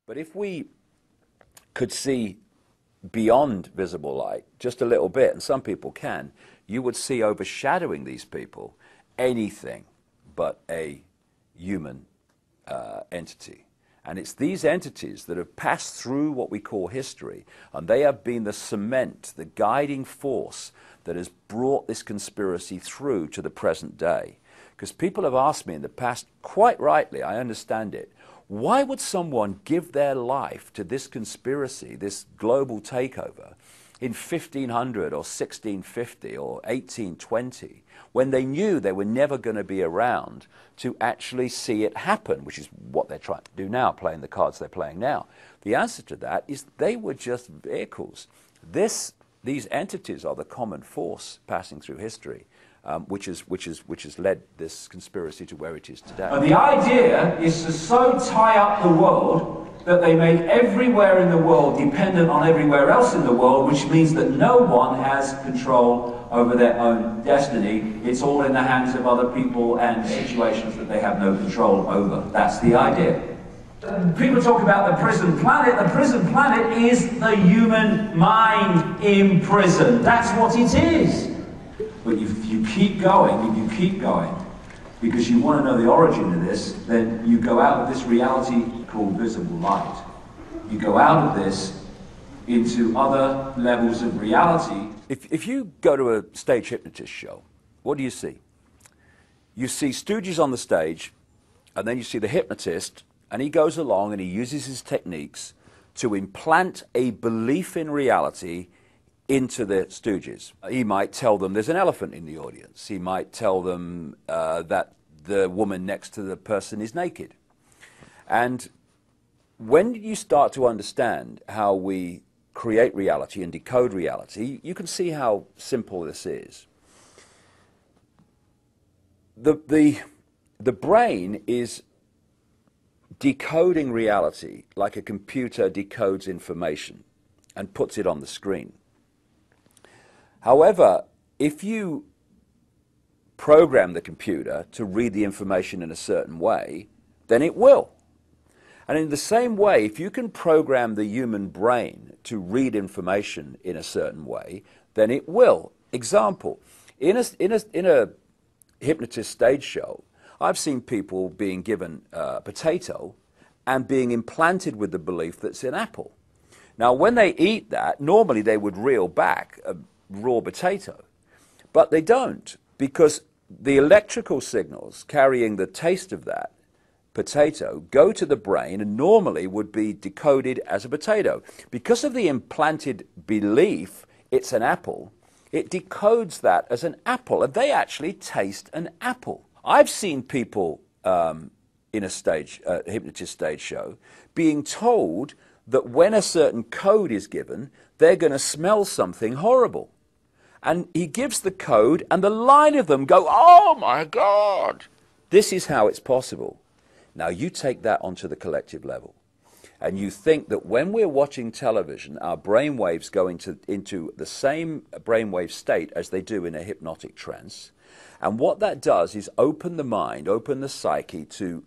But if we could see beyond visible light just a little bit, and some people can, you would see overshadowing these people anything but a human entity. And it's these entities that have passed through what we call history, and they have been the cement, the guiding force that has brought this conspiracy through to the present day. Because people have asked me in the past, quite rightly, I understand it, why would someone give their life to this conspiracy, this global takeover, in 1500 or 1650 or 1820, when they knew they were never going to be around to actually see it happen, which is what they're trying to do now, playing the cards they're playing now? The answer to that is they were just vehicles. These entities are the common force passing through history, which has led this conspiracy to where it is today. And the idea is to so tie up the world that they make everywhere in the world dependent on everywhere else in the world, which means that no one has control over their own destiny. It's all in the hands of other people and situations that they have no control over. That's the idea. People talk about the prison planet. The prison planet is the human mind in prison. That's what it is. But if you keep going, because you want to know the origin of this, then you go out of this reality called visible light. You go out of this into other levels of reality. If you go to a stage hypnotist show, what do you see? You see stooges on the stage, and then you see the hypnotist, and he goes along and he uses his techniques to implant a belief in reality into the stooges. He might tell them there's an elephant in the audience. He might tell them that the woman next to the person is naked. And when you start to understand how we create reality and decode reality, you can see how simple this is. The brain is decoding reality like a computer decodes information and puts it on the screen. However, if you program the computer to read the information in a certain way, then it will. And in the same way, if you can program the human brain to read information in a certain way, then it will. Example, in a hypnotist stage show, I've seen people being given a potato and being implanted with the belief that it's an apple. Now, when they eat that, normally they would reel back a raw potato, but they don't, because the electrical signals carrying the taste of that potato go to the brain and normally would be decoded as a potato. Because of the implanted belief it's an apple, it decodes that as an apple, and they actually taste an apple. I've seen people in a hypnotist stage show being told that when a certain code is given, they're going to smell something horrible. And he gives the code, and the line of them go, "Oh my God!" This is how it's possible. Now you take that onto the collective level, and you think that when we're watching television, our brain waves go into the same brainwave state as they do in a hypnotic trance. And what that does is open the mind, open the psyche to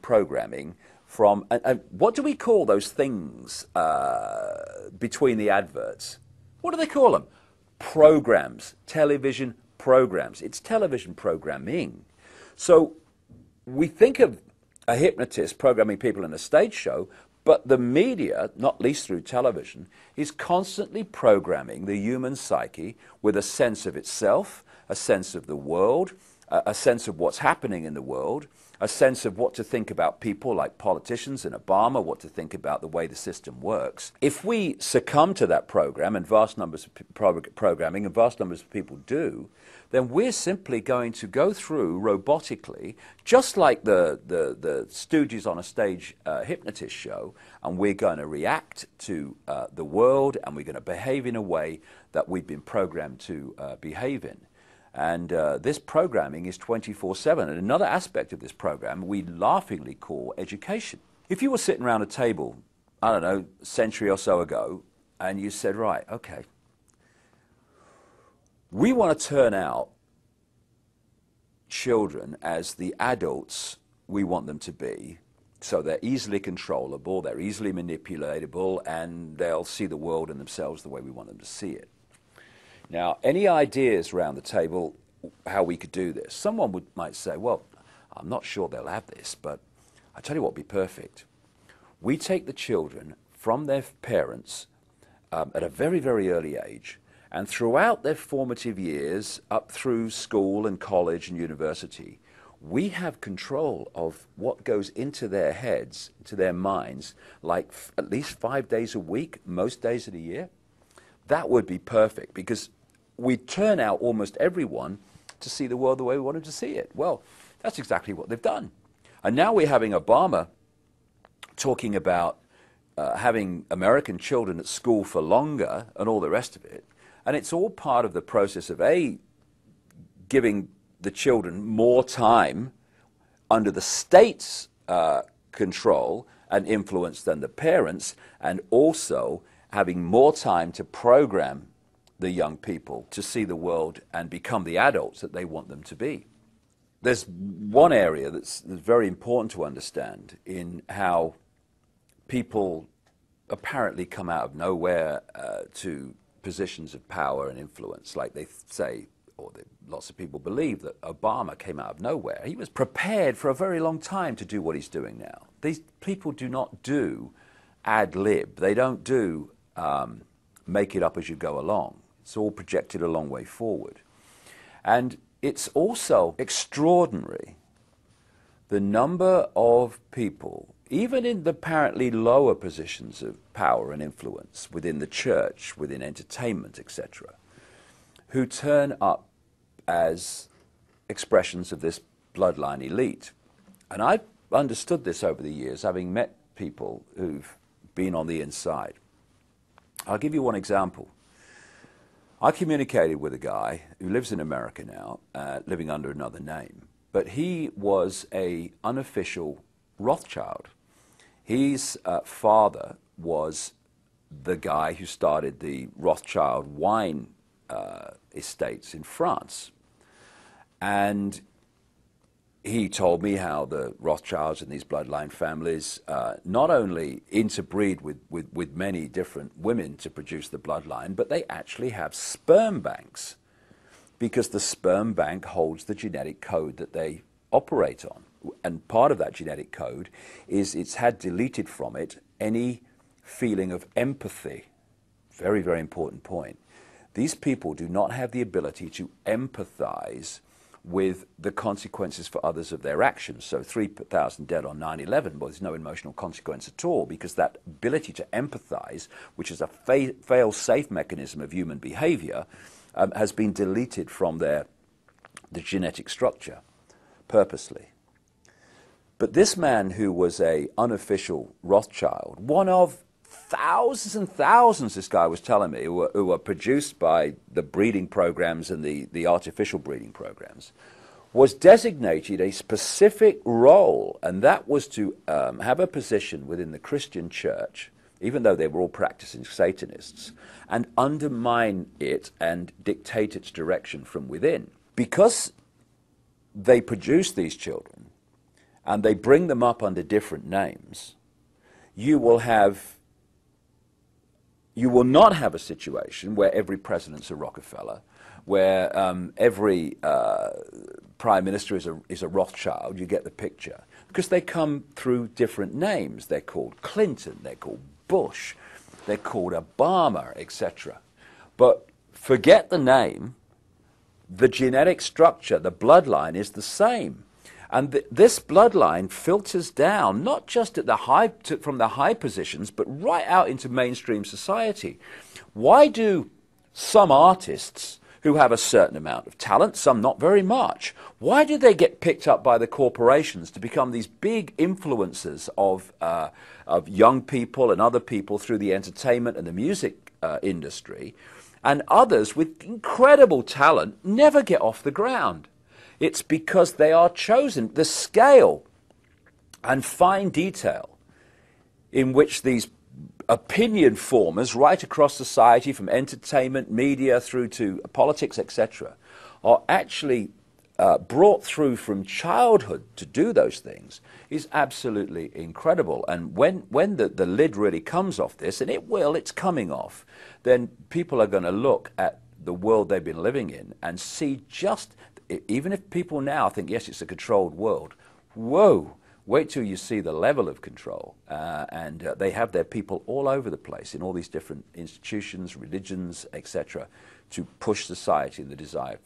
programming from, and what do we call those things between the adverts? What do they call them? Programs, television programs. It's television programming. So we think of a hypnotist programming people in a stage show, but the media, not least through television, is constantly programming the human psyche with a sense of itself, a sense of the world, a sense of what's happening in the world, a sense of what to think about people like politicians and Obama, what to think about the way the system works. If we succumb to that program, and vast numbers of programming, and vast numbers of people do, then we're simply going to go through robotically, just like the stooges on a stage hypnotist show, and we're going to react to the world, and we're going to behave in a way that we've been programmed to behave in. And this programming is 24/7. And another aspect of this program we laughingly call education. If you were sitting around a table, I don't know, a century or so ago, and you said, right, okay, we want to turn out children as the adults we want them to be, So they're easily controllable, they're easily manipulatable, and they'll see the world and themselves the way we want them to see it. Now, any ideas around the table how we could do this? Someone might say, well, I'm not sure they'll have this, but I tell you what would be perfect. We take the children from their parents at a very, very early age, and throughout their formative years, up through school and college and university, we have control of what goes into their heads, into their minds, like at least 5 days a week, most days of the year. That would be perfect, because we turn out almost everyone to see the world the way we want them to see it. Well, that's exactly what they've done. And now we're having Obama talking about having American children at school for longer and all the rest of it. And it's all part of the process of, A, giving the children more time under the state's control and influence than the parents, and also having more time to program the young people to see the world and become the adults that they want them to be. There's one area that's very important to understand in how people apparently come out of nowhere to positions of power and influence, like they say, or lots of people believe, that Obama came out of nowhere. He was prepared for a very long time to do what he's doing now. These people do not do ad lib. They don't do make it up as you go along. It's all projected a long way forward. And it's also extraordinary the number of people, even in the apparently lower positions of power and influence within the church, within entertainment, etc., who turn up as expressions of this bloodline elite. And I've understood this over the years, having met people who've been on the inside. I'll give you one example. I communicated with a guy who lives in America now, living under another name, but he was an unofficial Rothschild. His father was the guy who started the Rothschild wine estates in France. And he told me how the Rothschilds and these bloodline families not only interbreed with many different women to produce the bloodline, but they actually have sperm banks, because the sperm bank holds the genetic code that they operate on. And part of that genetic code is it's had deleted from it any feeling of empathy. Very, very important point. These people do not have the ability to empathize with the consequences for others of their actions. So 3,000 dead on 9/11, well, there's no emotional consequence at all, because that ability to empathize, which is a fail-safe mechanism of human behavior, has been deleted from the genetic structure purposely. But this man, who was an unofficial Rothschild, one of thousands and thousands, this guy was telling me, who were produced by the breeding programs and the artificial breeding programs, was designated a specific role, and that was to have a position within the Christian church, even though they were all practicing Satanists, and undermine it and dictate its direction from within. Because they produce these children and they bring them up under different names, you will not have a situation where every president's a Rockefeller, where every prime minister is a Rothschild. You get the picture. Because they come through different names. They're called Clinton, they're called Bush, they're called Obama, etc. But forget the name, the genetic structure, the bloodline is the same. And this bloodline filters down, not just at from the high positions, but right out into mainstream society. Why do some artists who have a certain amount of talent, some not very much, why do they get picked up by the corporations to become these big influencers of young people and other people through the entertainment and the music industry, and others with incredible talent never get off the ground? It's because they are chosen. The scale and fine detail in which these opinion formers right across society, from entertainment, media, through to politics, etc., are actually brought through from childhood to do those things is absolutely incredible. And when the lid really comes off this, and it's coming off, then people are going to look at the world they've been living in and see just, even if people now think, yes, it's a controlled world, whoa, wait till you see the level of control. And they have their people all over the place in all these different institutions, religions, etc., to push society in the desired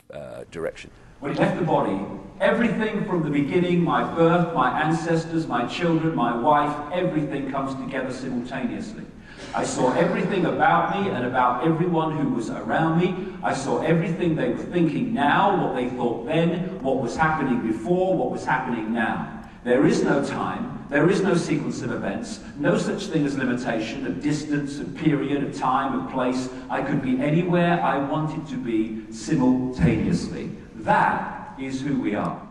direction. When he left the body, everything from the beginning, my birth, my ancestors, my children, my wife, everything comes together simultaneously. I saw everything about me and about everyone who was around me. I saw everything they were thinking now, what they thought then, what was happening before, what was happening now. There is no time, there is no sequence of events, no such thing as limitation of distance, of period, of time, of place. I could be anywhere I wanted to be simultaneously. That is who we are.